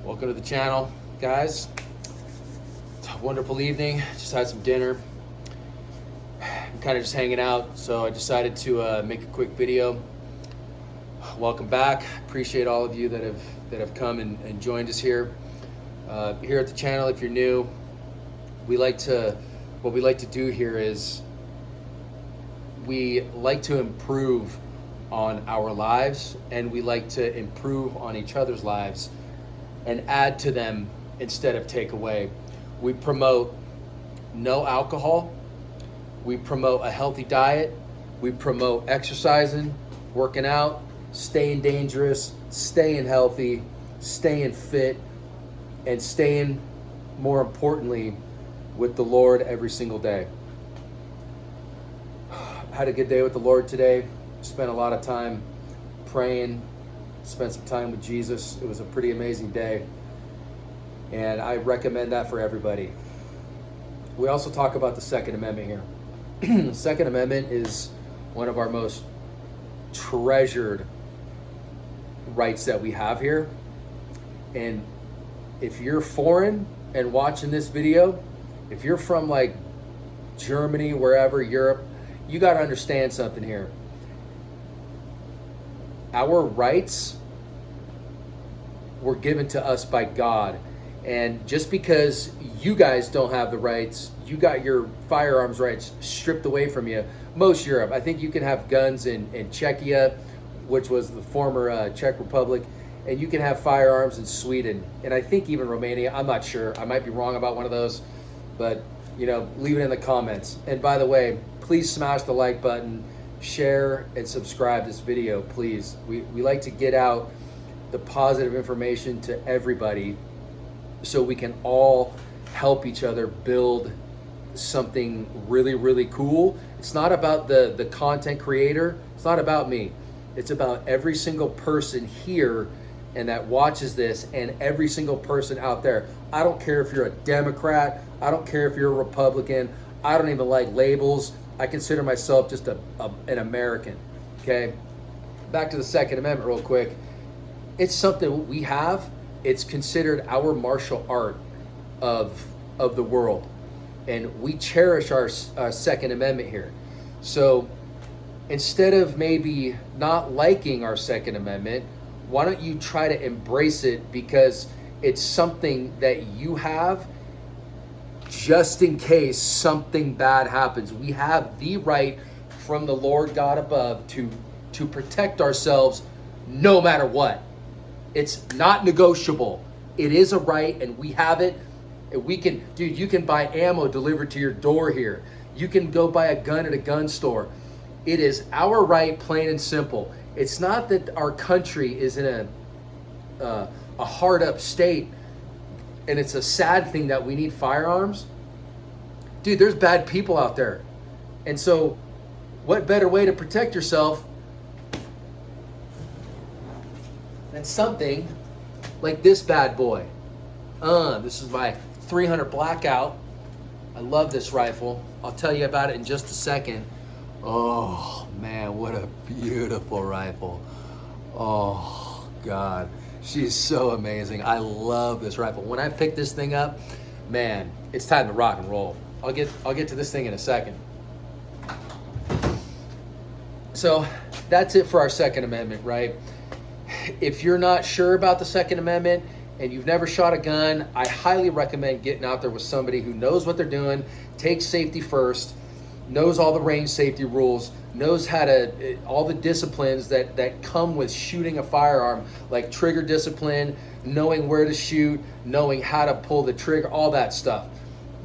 Welcome to the channel, guys. It's a wonderful evening. Just had some dinner. I'm kind of just hanging out, so I decided to make a quick video. Welcome back. Appreciate all of you that have come and joined us here. Here at the channel, if you're new, what we like to do here is we like to improve on our lives, and we like to improve on each other's lives and add to them instead of take away. We promote no alcohol. We promote a healthy diet. We promote exercising, working out, staying dangerous, staying healthy, staying fit, and staying, more importantly, with the Lord every single day. Had a good day with the Lord today. Spent a lot of time praying, spent some time with Jesus. It was a pretty amazing day, and I recommend that for everybody. We also talk about the Second Amendment here. The Second Amendment is one of our most treasured rights that we have here. And if you're foreign and watching this video, if you're from like Germany, wherever, Europe, you got to understand something here. Our rights were given to us by God. And just because you guys don't have the rights, you got your firearms rights stripped away from you. Most Europe, I think you can have guns in Czechia, which was the former Czech Republic, and you can have firearms in Sweden, and I think even Romania. I'm not sure. I might be wrong about one of those, but leave it in the comments. And by the way, please smash the like button, share and subscribe this video, please. We like to get out the positive information to everybody so we can all help each other build something really, really cool. It's not about the content creator. It's not about me. It's about every single person here and that watches this, and every single person out there. I don't care if you're a Democrat. I don't care if you're a Republican. I don't even like labels. I consider myself just an American, okay? Back to the Second Amendment real quick. It's something we have. It's considered our martial art of the world. And we cherish our Second Amendment here. So instead of maybe not liking our Second Amendment, why don't you try to embrace it, because it's something that you have just in case something bad happens. We have the right from the Lord God above to protect ourselves no matter what. It's not negotiable. It is a right, and we have it. And we can, dude, you can buy ammo delivered to your door here. You can go buy a gun at a gun store. It is our right, plain and simple. It's not that our country is in a hard up state, and it's a sad thing that we need firearms. Dude, there's bad people out there. And so what better way to protect yourself than something like this bad boy? This is my 300 Blackout. I love this rifle. I'll tell you about it in just a second. Oh man, what a beautiful rifle. Oh God. She's so amazing. I love this rifle. When I pick this thing up, man, it's time to rock and roll. I'll get to this thing in a second. So that's it for our Second Amendment, right? If you're not sure about the Second Amendment and you've never shot a gun, I highly recommend getting out there with somebody who knows what they're doing, takes safety first, knows all the range safety rules, knows how to, all the disciplines that come with shooting a firearm, like trigger discipline, knowing where to shoot, knowing how to pull the trigger, all that stuff.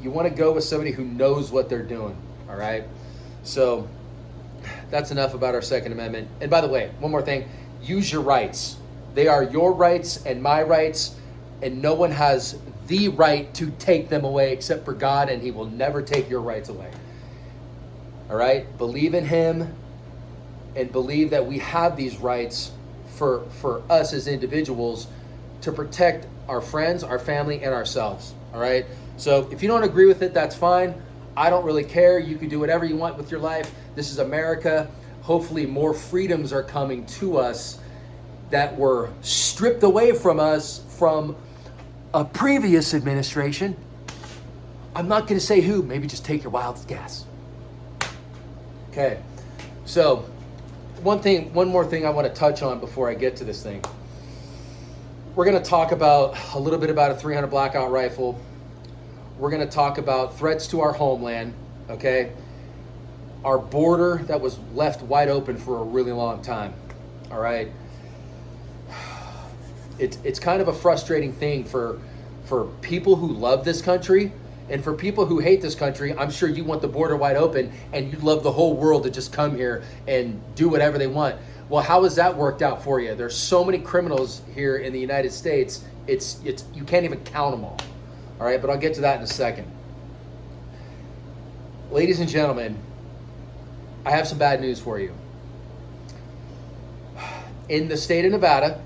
You want to go with somebody who knows what they're doing, all right? So that's enough about our Second Amendment. And by the way, one more thing, use your rights. They are your rights and my rights, and no one has the right to take them away except for God, and he will never take your rights away. All right, believe in him and believe that we have these rights for us as individuals to protect our friends, our family, and ourselves. All right, so if you don't agree with it, that's fine. I don't really care. You can do whatever you want with your life. This is America. Hopefully more freedoms are coming to us that were stripped away from us from a previous administration, I'm not going to say who, maybe just take your wild guess. Okay, so one more thing I want to touch on before I get to this thing. We're going to talk about a little bit about a 300 Blackout rifle. We're going to talk about threats to our homeland, okay? Our border that was left wide open for a really long time, all right? It's kind of a frustrating thing for people who love this country, and for people who hate this country. I'm sure you want the border wide open and you'd love the whole world to just come here and do whatever they want. Well, how has that worked out for you? There's so many criminals here in the United States, it's you can't even count them all. All right, but I'll get to that in a second. Ladies and gentlemen, I have some bad news for you. In the state of Nevada,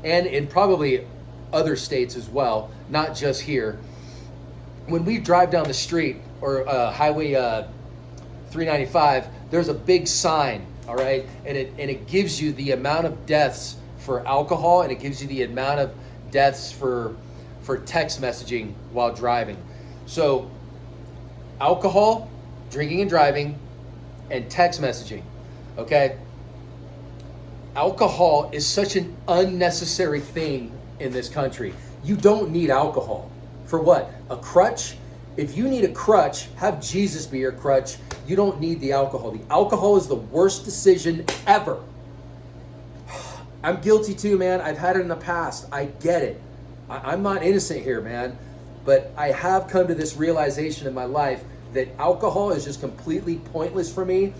and in probably other states as well, not just here, when we drive down the street or Highway 395, there's a big sign, all right? And it gives you the amount of deaths for alcohol, and it gives you the amount of deaths for text messaging while driving. So alcohol, drinking and driving, and text messaging, okay? Alcohol is such an unnecessary thing in this country. You don't need alcohol. For what? A crutch? If you need a crutch, have Jesus be your crutch. You don't need the alcohol. The alcohol is the worst decision ever. I'm guilty too, man. I've had it in the past. I get it. I'm not innocent here, man. But I have come to this realization in my life that alcohol is just completely pointless for me.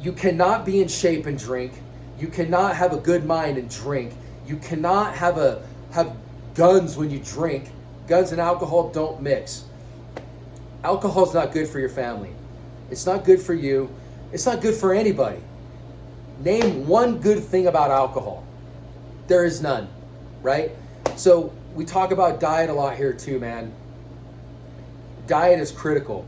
You cannot be in shape and drink. You cannot have a good mind and drink. You cannot have guns when you drink. Guns and alcohol don't mix. Alcohol is not good for your family. It's not good for you. It's not good for anybody. Name one good thing about alcohol. There is none, right? So we talk about diet a lot here too, man. Diet is critical.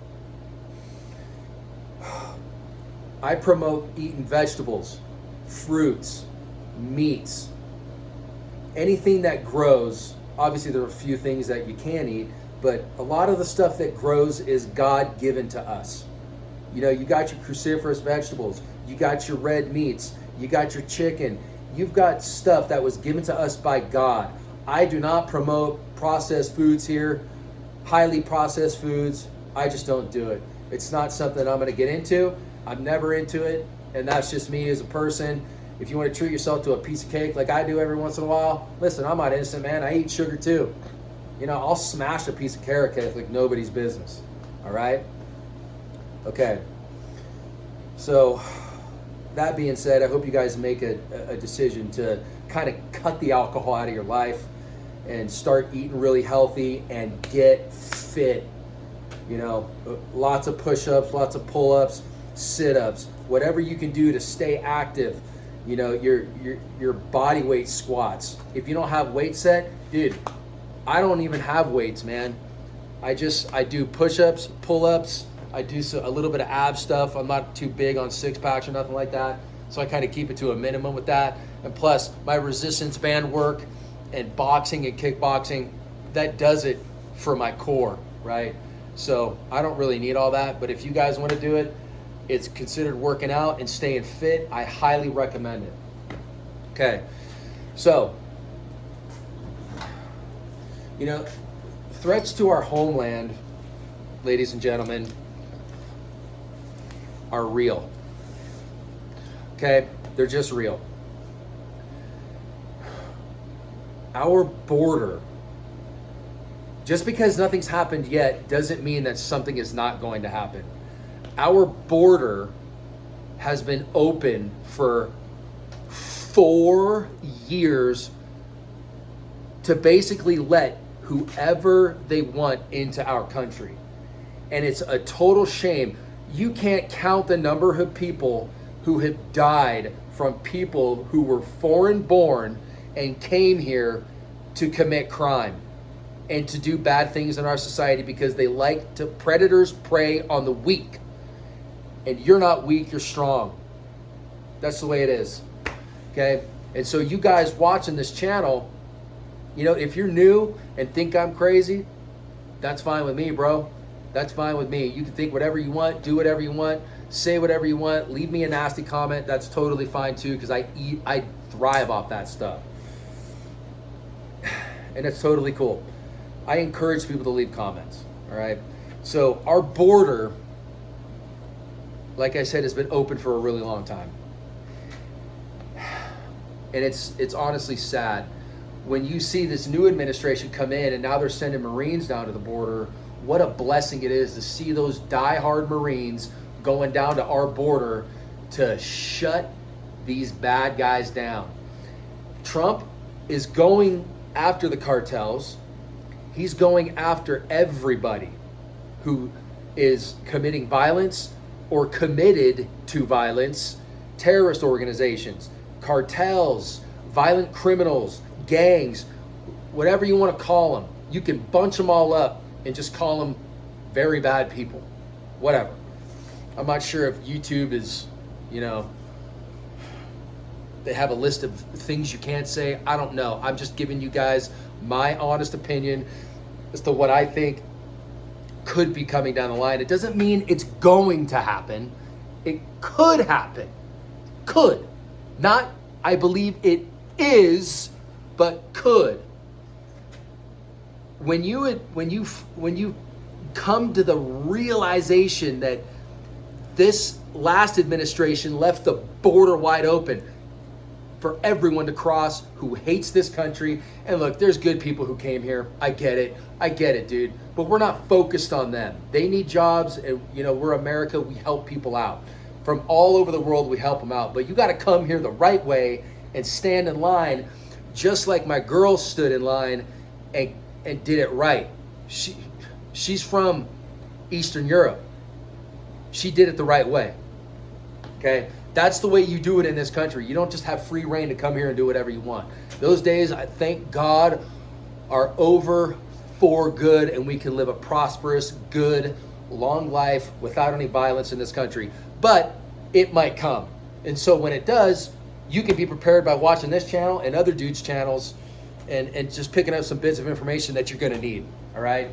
I promote eating vegetables, fruits, meats, anything that grows. Obviously, there are a few things that you can eat, but a lot of the stuff that grows is God-given to us. You know, you got your cruciferous vegetables, you got your red meats, you got your chicken, you've got stuff that was given to us by God. I do not promote processed foods here, highly processed foods. I just don't do it. It's not something I'm going to get into. I'm never into it, and that's just me as a person. If you want to treat yourself to a piece of cake like I do every once in a while, listen, I'm not innocent, man. I eat sugar too. You know, I'll smash a piece of carrot cake like nobody's business. All right? Okay. So, that being said, I hope you guys make a decision to kind of cut the alcohol out of your life and start eating really healthy and get fit. You know, lots of push-ups, lots of pull-ups, sit-ups, whatever you can do to stay active. You know, your body weight squats. If you don't have weight set, dude, I don't even have weights, man. I do push-ups, pull-ups. I do a little bit of ab stuff. I'm not too big on six packs or nothing like that. So I kind of keep it to a minimum with that. And plus my resistance band work and boxing and kickboxing, that does it for my core, right? So I don't really need all that. But if you guys want to do it, it's considered working out and staying fit. I highly recommend it. Okay, so, you know, threats to our homeland, ladies and gentlemen, are real. Okay, they're just real. Our border, just because nothing's happened yet, doesn't mean that something is not going to happen. Our border has been open for 4 years to basically let whoever they want into our country. And it's a total shame. You can't count the number of people who have died from people who were foreign born and came here to commit crime and to do bad things in our society because they like to, predators prey on the weak. And you're not weak, you're strong. That's the way it is. Okay? And so you guys watching this channel, if you're new and think I'm crazy, that's fine with me, bro. That's fine with me. You can think whatever you want, do whatever you want, say whatever you want, leave me a nasty comment. That's totally fine too, because I thrive off that stuff. And it's totally cool. I encourage people to leave comments, all right? So our border, like I said, has been open for a really long time. And it's honestly sad. When you see this new administration come in and now they're sending Marines down to the border, what a blessing it is to see those diehard Marines going down to our border to shut these bad guys down. Trump is going after the cartels. He's going after everybody who is committing violence or committed to violence, terrorist organizations, cartels, violent criminals, gangs, whatever you want to call them. You can bunch them all up and just call them very bad people, whatever. I'm not sure if YouTube is, they have a list of things you can't say. I don't know. I'm just giving you guys my honest opinion as to what I think could be coming down the line. It doesn't mean it's going to happen. It could happen. Could. Not, I believe it is, but could. When you come to the realization that this last administration left the border wide open for everyone to cross who hates this country. And look, there's good people who came here. I get it, dude. But we're not focused on them. They need jobs, and we're America. We help people out. From all over the world, we help them out. But you got to come here the right way and stand in line, just like my girl stood in line and did it right. She's from Eastern Europe. She did it the right way. Okay? That's the way you do it in this country. You don't just have free reign to come here and do whatever you want. Those days, I thank God, are over for good, and we can live a prosperous, good, long life without any violence in this country. But it might come. And so when it does, you can be prepared by watching this channel and other dudes' channels and just picking up some bits of information that you're going to need. All right?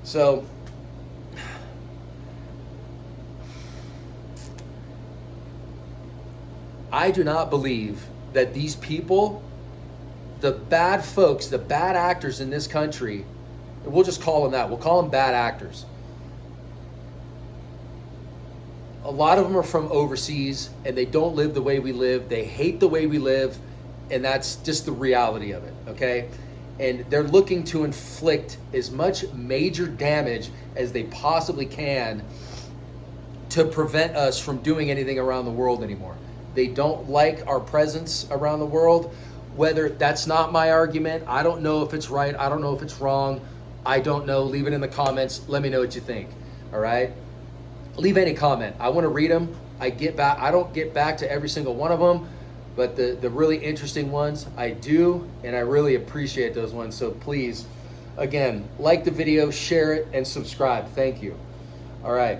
So I do not believe that these people, the bad folks, the bad actors in this country, we'll just call them that. We'll call them bad actors. A lot of them are from overseas, and they don't live the way we live. They hate the way we live, and that's just the reality of it, okay? And they're looking to inflict as much major damage as they possibly can to prevent us from doing anything around the world anymore. They don't like our presence around the world. Whether that's not my argument, I don't know if it's right. I don't know if it's wrong. I don't know. Leave it in the comments. Let me know what you think. All right? Leave any comment. I want to read them. I don't get back to every single one of them, but the really interesting ones I do, and I really appreciate those ones. So please, again, like the video, share it, and subscribe. Thank you. All right.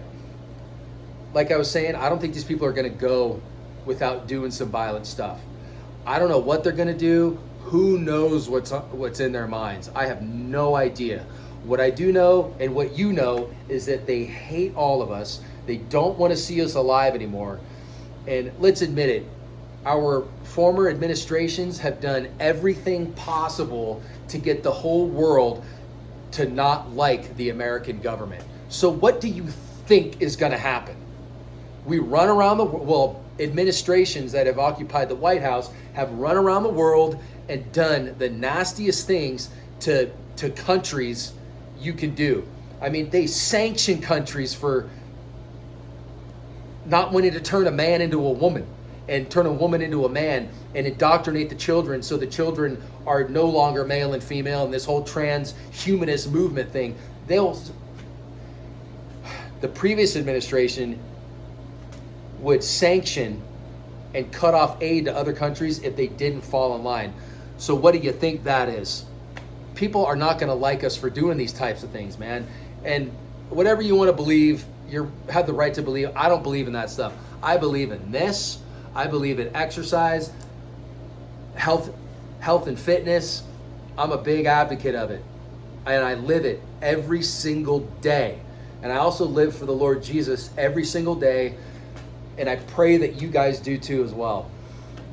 Like I was saying, I don't think these people are going to go without doing some violent stuff. I don't know what they're going to do. Who knows what's in their minds? I have no idea. What I do know, and what you know, is that they hate all of us. They don't want to see us alive anymore. And let's admit it, our former administrations have done everything possible to get the whole world to not like the American government. So what do you think is going to happen? We run around the world. Administrations that have occupied the White House have run around the world and done the nastiest things to countries you can do. I mean, they sanction countries for not wanting to turn a man into a woman and turn a woman into a man and indoctrinate the children so the children are no longer male and female, and this whole transhumanist movement thing. The previous administration would sanction and cut off aid to other countries if they didn't fall in line. So what do you think that is? People are not going to like us for doing these types of things, man. And whatever you want to believe, you have the right to believe. I don't believe in that stuff. I believe in this. I believe in exercise, health and fitness. I'm a big advocate of it, and I live it every single day. And I also live for the Lord Jesus every single day, and I pray that you guys do too as well.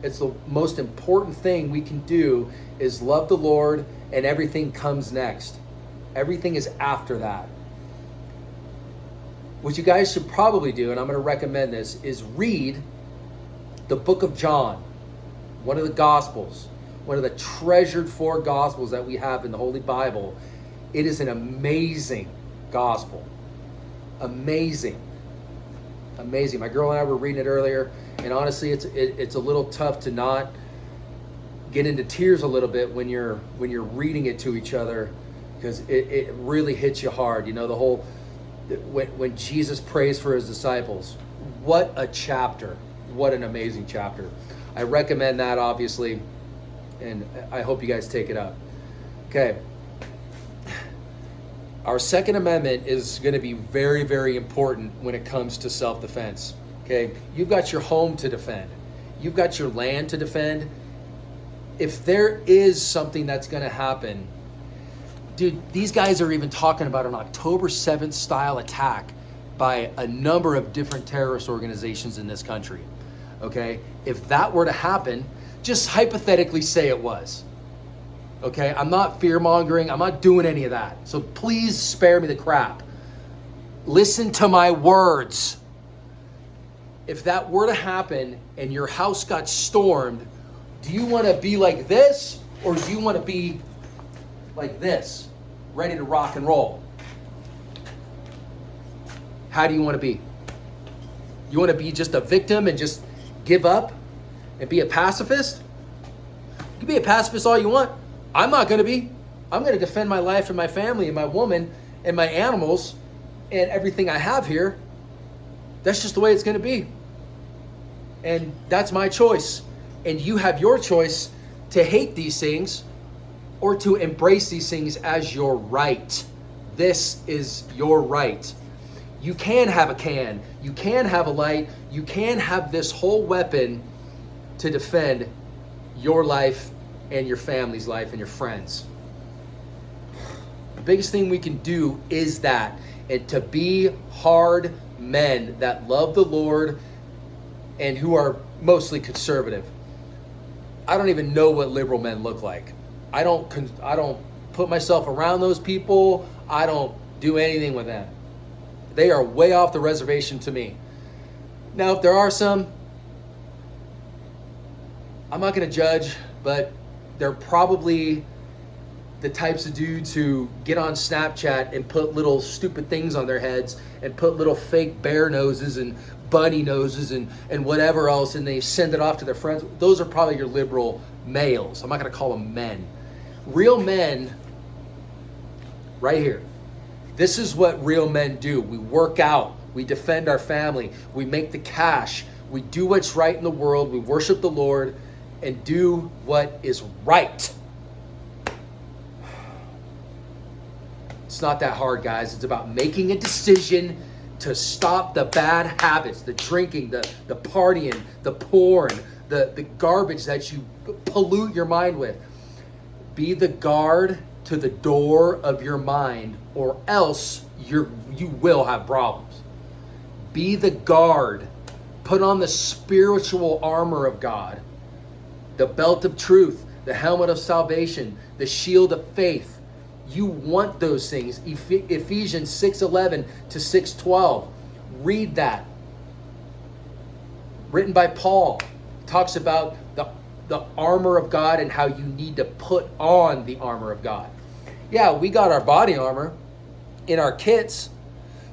It's the most important thing we can do is love the Lord, and everything comes next. Everything is after that. What you guys should probably do, and I'm going to recommend this, is read the book of John, one of the Gospels, one of the treasured 4 Gospels that we have in the Holy Bible. It is an amazing gospel. Amazing. Amazing. My girl and I were reading it earlier, and honestly, it's a little tough to not get into tears a little bit when you're reading it to each other, because it really hits you hard. You know, the whole when Jesus prays for his disciples. What a chapter. What an amazing chapter. I recommend that, obviously, and I hope you guys take it up. Okay. Our Second Amendment is going to be very, very important when it comes to self-defense. Okay? You've got your home to defend. You've got your land to defend. If there is something that's going to happen, dude, these guys are even talking about an October 7th style attack by a number of different terrorist organizations in this country. Okay? If that were to happen, just hypothetically say it was. Okay? I'm not fear-mongering. I'm not doing any of that. So please spare me the crap. Listen to my words. If that were to happen and your house got stormed, do you want to be like this, or do you want to be like this, ready to rock and roll? How do you want to be? You want to be just a victim and just give up and be a pacifist? You can be a pacifist all you want. I'm not going to be. I'm going to defend my life and my family and my woman and my animals and everything I have here. That's just the way it's going to be. And that's my choice. And you have your choice to hate these things or to embrace these things as your right. This is your right. You can have a can. You can have a light. You can have this whole weapon to defend your life and your family's life and your friends. The biggest thing we can do is that, and to be hard men that love the Lord and who are mostly conservative. I don't even know what liberal men look like. I don't put myself around those people. I don't do anything with them. They are way off the reservation to me. Now, if there are some, I'm not going to judge, but they're probably the types of dudes who get on Snapchat and put little stupid things on their heads and put little fake bear noses and bunny noses and whatever else, and they send it off to their friends. Those are probably your liberal males. I'm not going to call them men. Real men, right here. This is what real men do. We work out. We defend our family. We make the cash. We do what's right in the world. We worship the Lord and do what is right. It's not that hard, guys. It's about making a decision to stop the bad habits, the drinking, the partying, the porn, the garbage that you pollute your mind with. Be the guard to the door of your mind, or else you will have problems. Be the guard. Put on the spiritual armor of God, the belt of truth, the helmet of salvation, the shield of faith. You want those things. Ephesians 6:11 to 6:12. Read that. Written by Paul. Talks about the armor of God and how you need to put on the armor of God. Yeah, we got our body armor in our kits,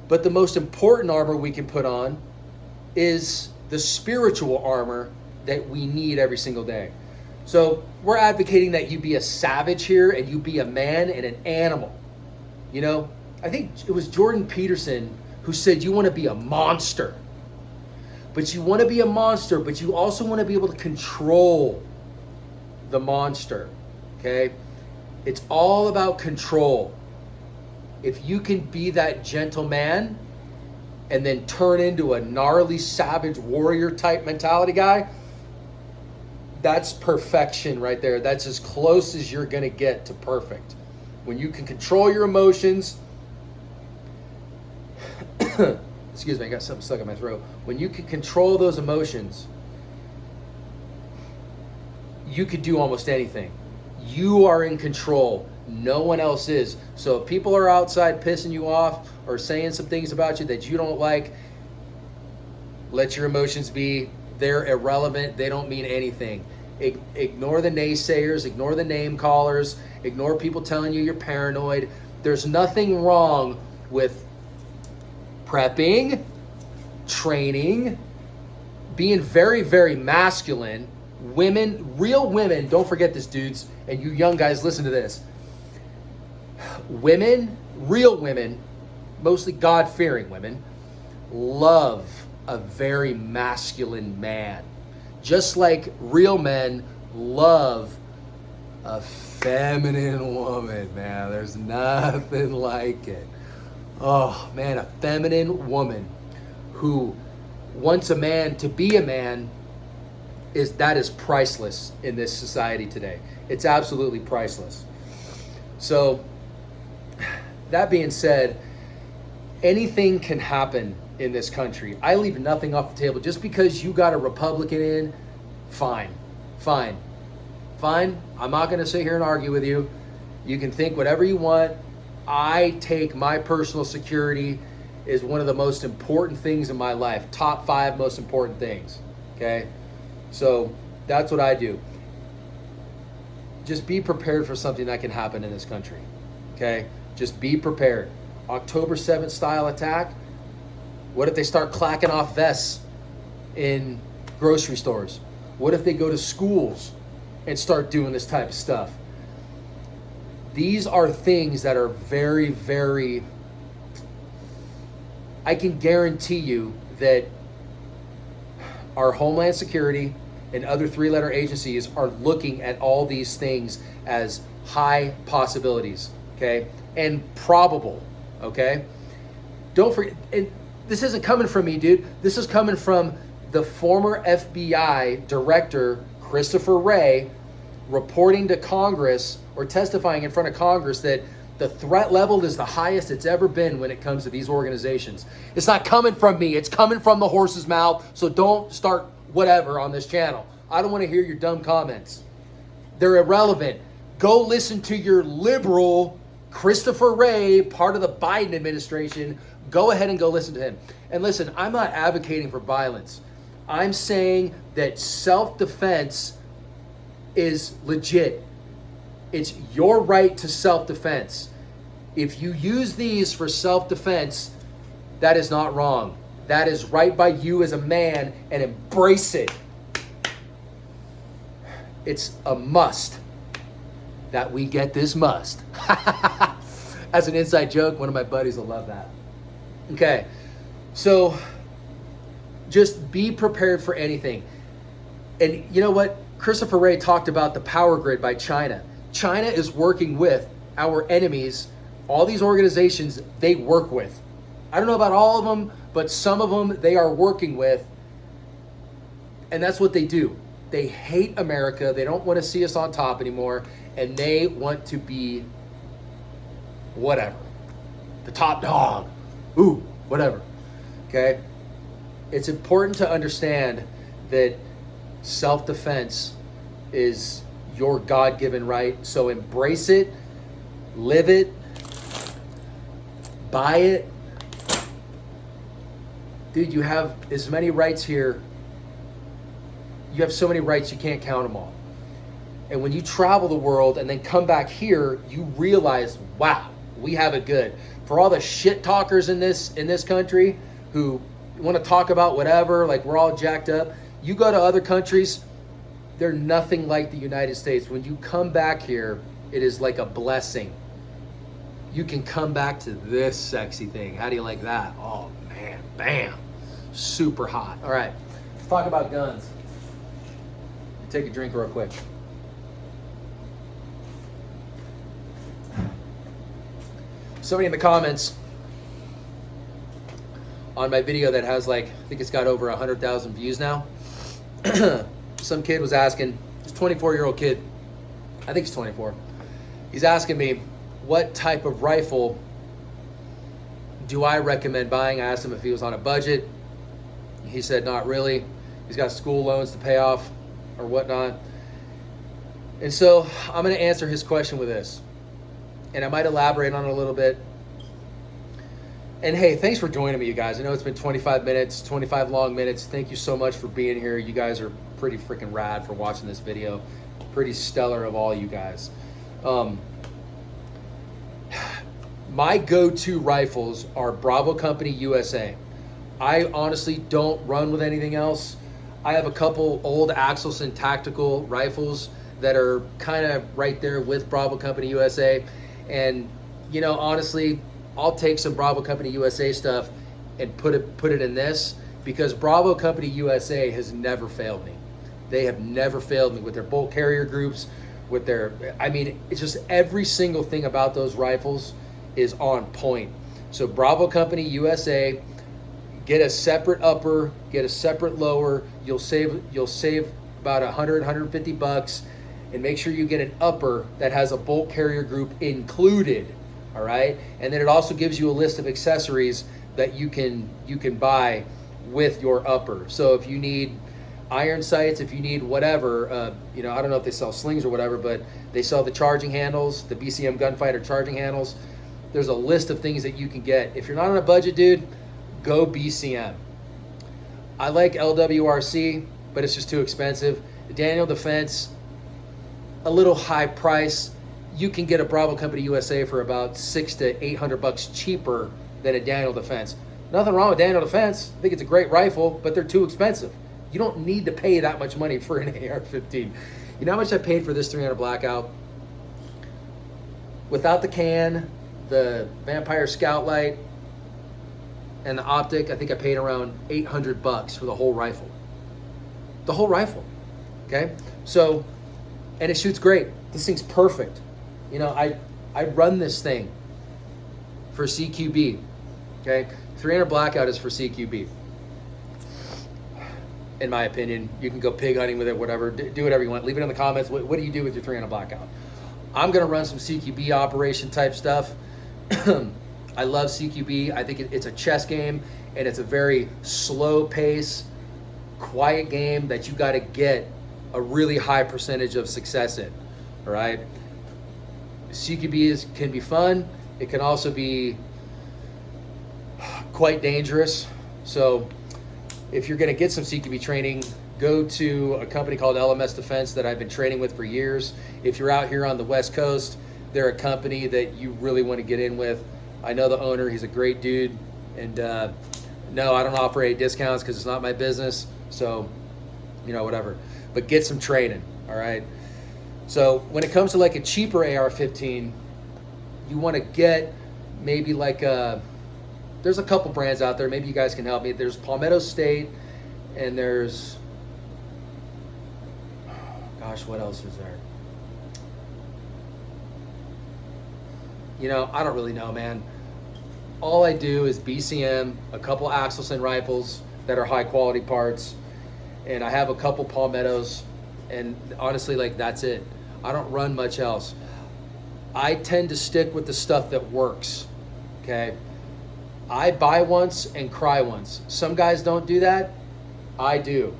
but the most important armor we can put on is the spiritual armor that we need every single day. So we're advocating that you be a savage here and you be a man and an animal. You know, I think it was Jordan Peterson who said you want to be a monster. But you want to be a monster, but you also want to be able to control the monster. Okay? It's all about control. If you can be that gentleman and then turn into a gnarly, savage warrior type mentality guy, That's perfection right there. That's as close as you're going to get to perfect. When you can control your emotions, excuse me, I got something stuck in my throat. When you can control those emotions, you could do almost anything. You are in control. No one else is. So if people are outside pissing you off or saying some things about you that you don't like, let your emotions be. They're irrelevant. They don't mean anything. Ignore the naysayers. Ignore the name callers. Ignore people telling you you're paranoid. There's nothing wrong with prepping, training, being very, very masculine. Women, real women, don't forget this, dudes, and you young guys, listen to this. Women, real women, mostly God-fearing women, love a very masculine man. Just like real men love a feminine woman, man. There's nothing like it. Oh, man, a feminine woman who wants a man to be a man, that is priceless in this society today. It's absolutely priceless. So, that being said, anything can happen in this country. I leave nothing off the table. Just because you got a Republican in, fine. I'm not going to sit here and argue with you. You can think whatever you want. I take my personal security as one of the most important things in my life. Top 5 most important things. Okay? So that's what I do. Just be prepared for something that can happen in this country. Okay? Just be prepared. October 7th style attack. What if they start clacking off vests in grocery stores? What if they go to schools and start doing this type of stuff? These are things that are very, very... I can guarantee you that our Homeland Security and other 3-letter agencies are looking at all these things as high possibilities, okay? And probable, okay? Don't forget, and this isn't coming from me, dude. This is coming from the former FBI director, Christopher Wray, reporting to Congress or testifying in front of Congress that the threat level is the highest it's ever been when it comes to these organizations. It's not coming from me. It's coming from the horse's mouth. So don't start whatever on this channel. I don't want to hear your dumb comments. They're irrelevant. Go listen to your liberal Christopher Wray, part of the Biden administration. Go ahead and go listen to him. And listen, I'm not advocating for violence. I'm saying that self-defense is legit. It's your right to self-defense. If you use these for self-defense, that is not wrong. That is right by you as a man, and embrace it. It's a must that we get this must. As an inside joke, one of my buddies will love that. Okay, so just be prepared for anything. And you know what? Christopher Wray talked about the power grid by China. China is working with our enemies, all these organizations they work with. I don't know about all of them, but some of them they are working with. And that's what they do. They hate America. They don't want to see us on top anymore. And they want to be whatever. The top dog. Ooh, whatever. Okay? It's important to understand that self-defense is your God-given right. So embrace it, live it, buy it. Dude, you have as many rights here. You have so many rights, you can't count them all. And when you travel the world and then come back here, you realize, wow, we have it good. For all the shit talkers in this country who want to talk about whatever, like we're all jacked up, you go to other countries, they're nothing like the United States. When you come back here, it is like a blessing. You can come back to this sexy thing. How do you like that? Oh man, bam. Super hot. All right, let's talk about guns. Take a drink real quick. Somebody in the comments on my video that has like, I think it's got over 100,000 views now. Some kid was asking, 24-year-old kid, I think he's 24. He's asking me, what type of rifle do I recommend buying? I asked him if he was on a budget. He said not really. He's got school loans to pay off or whatnot. And so I'm going to answer his question with this. And I might elaborate on it a little bit. And hey, thanks for joining me, you guys. I know it's been 25 minutes, 25 long minutes. Thank you so much for being here. You guys are pretty freaking rad for watching this video. Pretty stellar of all you guys. My go-to rifles are Bravo Company USA. I honestly don't run with anything else. I have a couple old Axelson tactical rifles that are kind of right there with Bravo Company USA. And, you know, honestly, I'll take some Bravo Company USA stuff and put it in this, because Bravo Company USA has never failed me. They have never failed me with their bolt carrier groups, with their, I mean, it's just every single thing about those rifles is on point. So Bravo Company USA, get a separate upper, get a separate lower. You'll save about 100, 150 bucks, and make sure you get an upper that has a bolt carrier group included. All right, and then it also gives you a list of accessories that you can buy with your upper. So if you need iron sights, if you need whatever, you know, I don't know if they sell slings or whatever, but they sell the charging handles, the BCM Gunfighter charging handles. There's a list of things that you can get. If you're not on a budget, dude, go BCM. I like LWRC, but it's just too expensive. Daniel Defense, a little high price. You can get a Bravo Company USA for about $600 to $800 cheaper than a Daniel Defense. Nothing wrong with Daniel Defense. I think it's a great rifle, but they're too expensive. You don't need to pay that much money for an AR-15. You know how much I paid for this 300 Blackout? Without the can, the Vampire Scout Light, and the optic, I think I paid around $800 for the whole rifle. The whole rifle, okay? So, and it shoots great. This thing's perfect. You know, I run this thing for CQB, okay? 300 Blackout is for CQB. In my opinion, you can go pig hunting with it, whatever, do whatever you want. Leave it in the comments. What do you do with your 300 Blackout? I'm gonna run some CQB operation type stuff. I love CQB. I think it's a chess game, and it's a very slow pace, quiet game that you gotta get a really high percentage of success in, all right? CQB can be fun. It can also be quite dangerous. So if you're gonna get some CQB training, go to a company called LMS Defense that I've been training with for years. If you're out here on the West Coast, they're a company that you really want to get in with. I know the owner, he's a great dude. And no, I don't offer any discounts because it's not my business. So, you know, whatever. But get some training, all right? So when it comes to like a cheaper AR-15, you want to get maybe like there's a couple brands out there. Maybe you guys can help me. There's Palmetto State, and there's, gosh, what else is there? You know, I don't really know, man. All I do is BCM, a couple Axelson rifles that are high quality parts, and I have a couple Palmettos, and honestly, like, that's it. I don't run much else. I tend to stick with the stuff that works, okay? I buy once and cry once. Some guys don't do that. I do.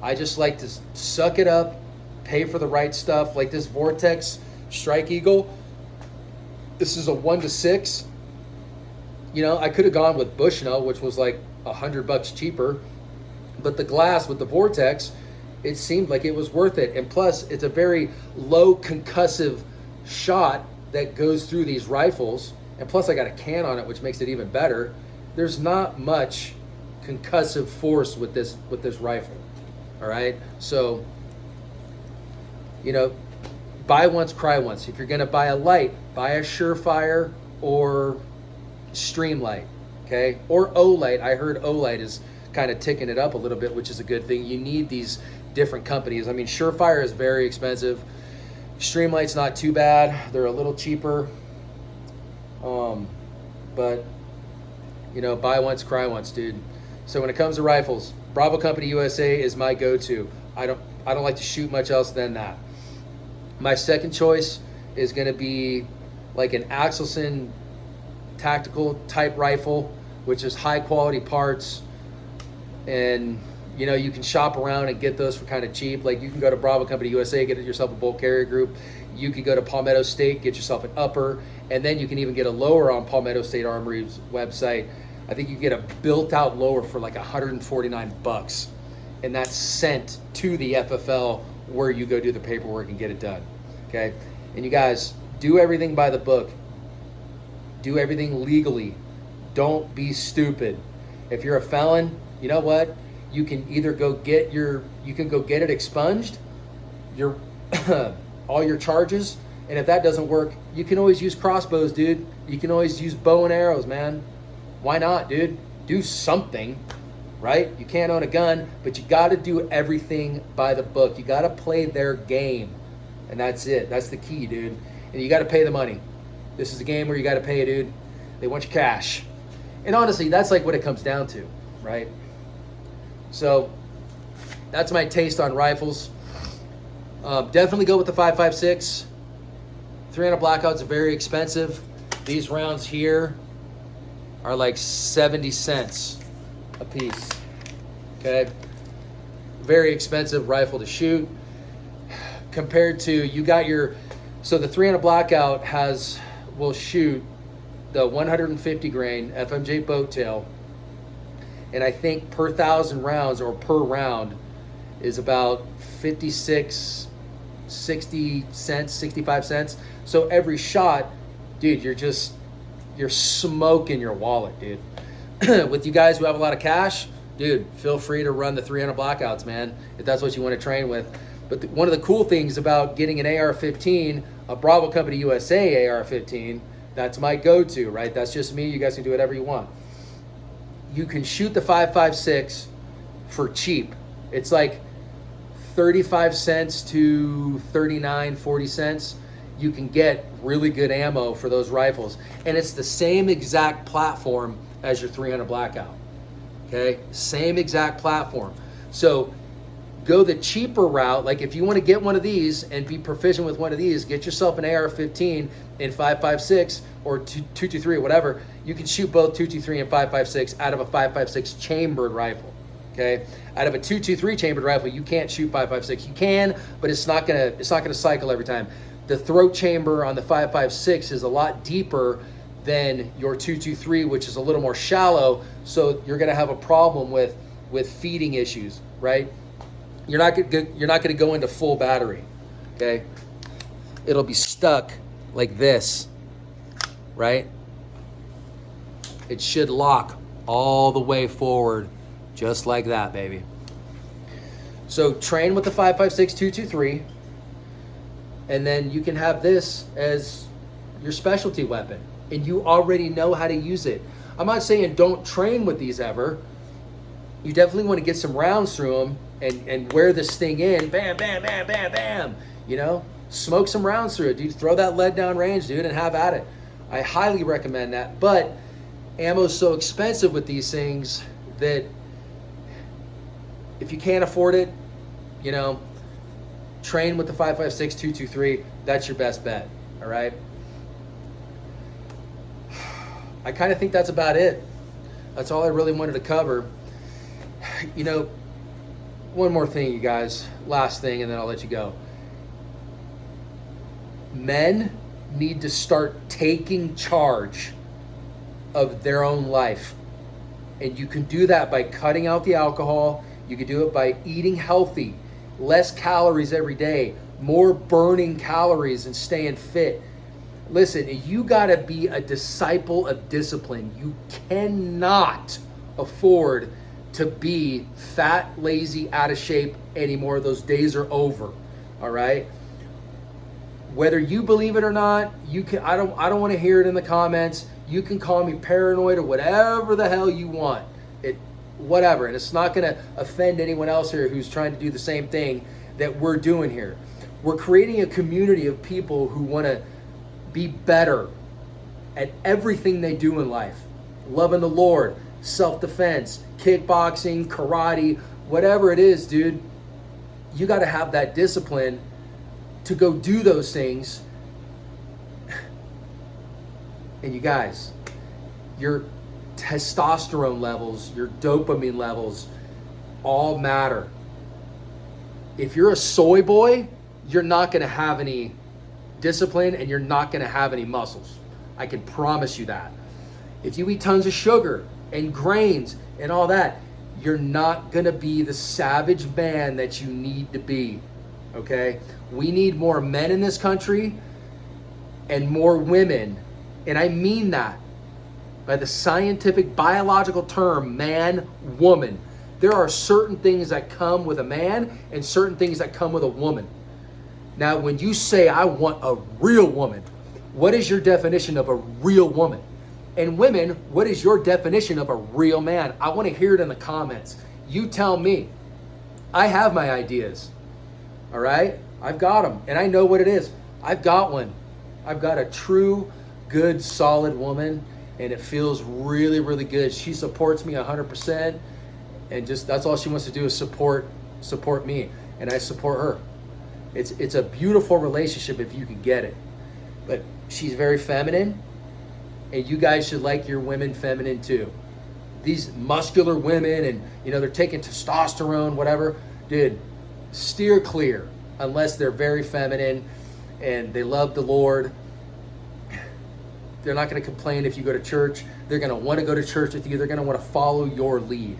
I just like to suck it up, pay for the right stuff. Like this Vortex Strike Eagle, this is a 1-to-6. You know, I could have gone with Bushnell, which was like $100 cheaper, but the glass with the Vortex, it seemed like it was worth it. And plus, it's a very low concussive shot that goes through these rifles. And plus, I got a can on it, which makes it even better. There's not much concussive force with this rifle. All right, so you know, buy once, cry once. If you're gonna buy a light, buy a Surefire or Streamlight, okay, or Olight. I heard Olight is kind of ticking it up a little bit, which is a good thing. You need these different companies. I mean, Surefire is very expensive. Streamlight's not too bad. They're a little cheaper. But you know, buy once, cry once, dude. So when it comes to rifles, Bravo Company USA is my go-to. I don't like to shoot much else than that. My second choice is going to be like an Axelson tactical type rifle, which is high quality parts, and you know, you can shop around and get those for kind of cheap. Like you can go to Bravo Company USA, get yourself a bolt carrier group. You can go to Palmetto State, get yourself an upper, and then you can even get a lower on Palmetto State Armory's website. I think you get a built-out lower for like $149, and that's sent to the FFL where you go do the paperwork and get it done. Okay, and you guys do everything by the book. Do everything legally. Don't be stupid. If you're a felon, you know what? You can either go get it expunged, your all your charges, and if that doesn't work, you can always use crossbows, dude. You can always use bow and arrows, man. Why not, dude? Do something, right? You can't own a gun, but you got to do everything by the book. You got to play their game, and that's it. That's the key, dude. And you got to pay the money. This is a game where you got to pay, dude. They want your cash. And honestly, that's like what it comes down to, right? So that's my taste on rifles. Definitely go with the 5.56. 300 Blackout's very expensive. These rounds here are like 70 cents a piece. Okay, very expensive rifle to shoot. Compared to, you got your, so the 300 Blackout will shoot the 150 grain FMJ boat tail, and I think per 1,000 rounds or per round is about 56, 60 cents, 65 cents. So every shot, dude, you're smoking your wallet, dude. With you guys who have a lot of cash, dude, feel free to run the 300 Blackouts, man, if that's what you want to train with. But one of the cool things about getting an AR-15, a Bravo Company USA AR-15, that's my go-to, right? That's just me. You guys can do whatever you want. You can shoot the 5.56 for cheap. It's like 35 cents to 39, 40 cents. You can get really good ammo for those rifles. And it's the same exact platform as your 300 Blackout. Okay? Same exact platform. So go the cheaper route. Like if you want to get one of these and be proficient with one of these, get yourself an AR-15 in 5.56 or 223 or whatever. You can shoot both 223 and 5.56 out of a 5.56 chambered rifle. Okay, out of a 223 chambered rifle, you can't shoot 5.56. You can, but it's not gonna cycle every time. The throat chamber on the 5.56 is a lot deeper than your 223, which is a little more shallow. So you're gonna have a problem with feeding issues, right? You're not gonna go into full battery. Okay, it'll be stuck like this, right? It should lock all the way forward, just like that, baby. So train with the 5.56 223, and then you can have this as your specialty weapon, and you already know how to use it. I'm not saying don't train with these ever. You definitely want to get some rounds through them and wear this thing in, bam, bam, bam, bam, bam, you know? Smoke some rounds through it, dude. Throw that lead down range, dude, and have at it. I highly recommend that, but ammo's so expensive with these things that if you can't afford it, you know, train with the 5.56 223. That's your best bet, all right? I kind of think that's about it. That's all I really wanted to cover. You know, one more thing, you guys. Last thing, and then I'll let you go. Men need to start taking charge of their own life. And you can do that by cutting out the alcohol. You can do it by eating healthy, less calories every day, more burning calories and staying fit. Listen, you got to be a disciple of discipline. You cannot afford to be fat, lazy, out of shape anymore. Those days are over. All right? Whether you believe it or not, you can I don't want to hear it in the comments. You can call me paranoid or whatever the hell you want. Whatever. And it's not going to offend anyone else here who's trying to do the same thing that we're doing here. We're creating a community of people who want to be better at everything they do in life. Loving the Lord, self-defense, kickboxing, karate, whatever it is, dude. you got to have that discipline to go do those things. And you guys, your testosterone levels, your dopamine levels all matter. If you're a soy boy, you're not going to have any discipline and you're not going to have any muscles. I can promise you that. If you eat tons of sugar and grains and all that, you're not going to be the savage man that you need to be. Okay? We need more men in this country and more women. And I mean that by the scientific biological term, man, woman. There are certain things that come with a man and certain things that come with a woman. Now, when you say, I want a real woman, what is your definition of a real woman? And women, what is your definition of a real man? I want to hear it in the comments. You tell me. I have my ideas. All right? I've got them. And I know what it is. I've got one. I've got a true, good, solid woman. And it feels really, really good. She supports me 100%. And just that's all she wants to do is support me. And I support her. It's a beautiful relationship if you can get it. But she's very feminine. And you guys should like your women feminine too. These muscular women and, they're taking testosterone, whatever. Dude, steer clear unless they're very feminine and they love the Lord. They're not going to complain if you go to church. They're going to want to go to church with you. They're going to want to follow your lead.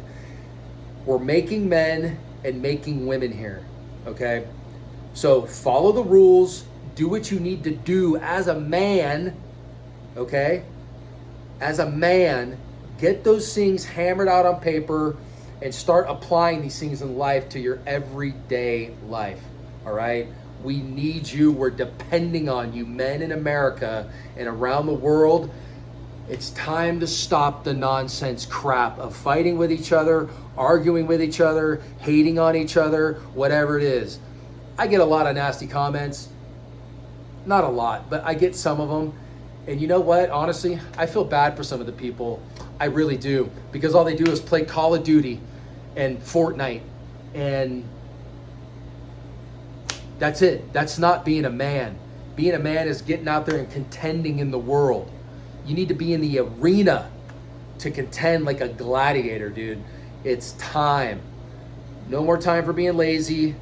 We're making men and making women here, okay? So follow the rules. Do what you need to do as a man, okay? As a man, get those things hammered out on paper and start applying these things in life to your everyday life, all right? We need you. We're depending on you, men in America and around the world. It's time to stop the nonsense crap of fighting with each other, arguing with each other, hating on each other, whatever it is. I get a lot of nasty comments. Not a lot, but I get some of them. And you know what? Honestly, I feel bad for some of the people. I really do. Because all they do is play Call of Duty and Fortnite. And that's it. That's not being a man. Being a man is getting out there and contending in the world. You need to be in the arena to contend like a gladiator, dude. It's time. No more time for being lazy.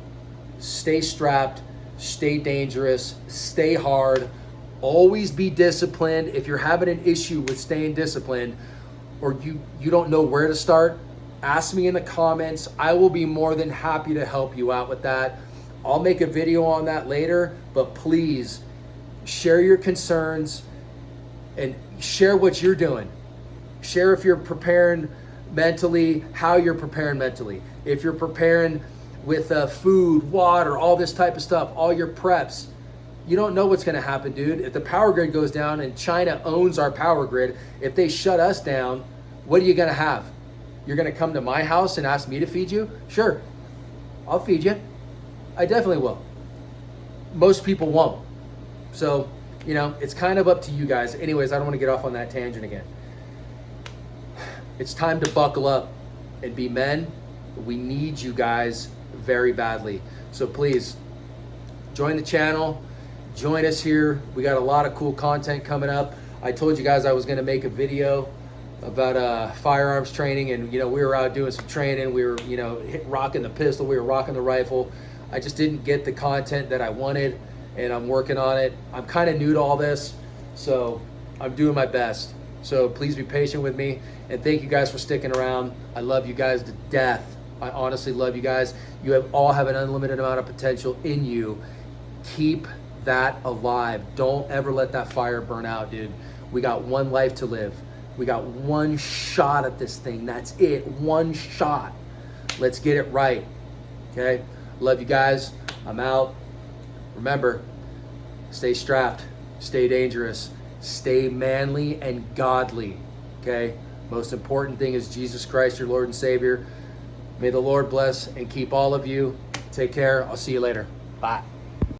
Stay strapped. Stay dangerous. Stay hard. Always be disciplined. If you're having an issue with staying disciplined or you don't know where to start, ask me in the comments. I will be more than happy to help you out with that. I'll make a video on that later, but please share your concerns and share what you're doing. Share if you're preparing mentally, how you're preparing mentally. If you're preparing with food, water, all this type of stuff, all your preps. You don't know what's going to happen, dude. If the power grid goes down and China owns our power grid, if they shut us down, what are you going to have? You're going to come to my house and ask me to feed you? Sure, I'll feed you. I definitely will. Most people won't. So, it's kind of up to you guys. Anyways, I don't want to get off on that tangent again. It's time to buckle up and be men. We need you guys very badly. So please join the channel. Join us here. We got a lot of cool content coming up. I told you guys I was going to make a video about firearms training, and we were out doing some training. We were rocking the pistol, we were rocking the rifle. I just didn't get the content that I wanted, and I'm working on it. I'm kind of new to all this, so I'm doing my best. So please be patient with me, and thank you guys for sticking around. I love you guys to death. I honestly love you guys. You all have an unlimited amount of potential in you. Keep that alive. Don't ever let that fire burn out, dude. We got one life to live. We got one shot at this thing. That's it. One shot. Let's get it right. Okay? Love you guys. I'm out. Remember, stay strapped. Stay dangerous. Stay manly and godly. Okay? Most important thing is Jesus Christ, your Lord and Savior. May the Lord bless and keep all of you. Take care. I'll see you later. Bye.